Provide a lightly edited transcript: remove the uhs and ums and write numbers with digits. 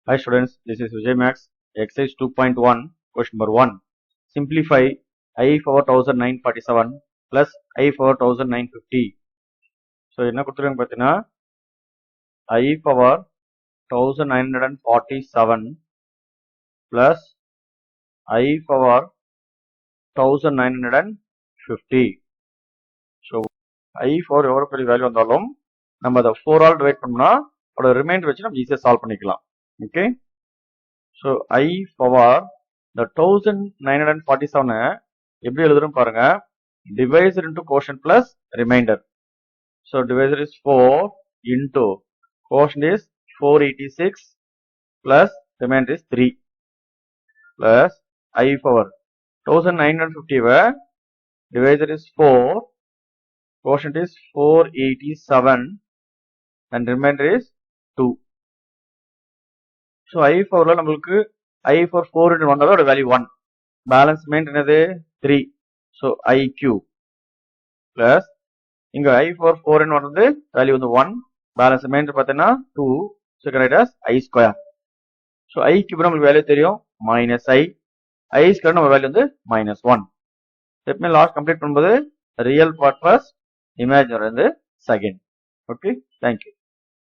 Hi students, this is Vijay Max, exercise 2.1, question number 1. Simplify I power 1947 plus I power 1950. So, என்ன கொடுத்துருக்காங்க பார்த்தீங்கன்னா I power 1947 plus I power 1950. So, I power எவ்வளோ பெரிய value வந்தாலும் நம்ம அதை 4 all divide பண்ணோம்னா அதோட ரிமைண்டர் வச்சு நம்ம ஈஸியாக சால்வ் பண்ணிக்கலாம். ஓகே, ஸோ I பவர் இந்த 1947 எப்படி எழுதுறோம் பாருங்க, divisor into quotient plus reminder. So divisor is 4 into quotient is 486 plus reminder is 3 plus I power 1950 divisor is 4, quotient is 487 and remainder is 2. So I power la namakku I for 4 into 1 oda value 1, balance remain enadhu 3, so IQ plus inga I for 4 into 1 வந்து value வந்து 1, balance remain pathina 2, so can write as I square. So I cube namakku value theriyum minus I square நம்ம value வந்து minus 1. எப்பவுமே last complete பண்ணும்போது real part first, imaginary வந்து second. Okay, thank you.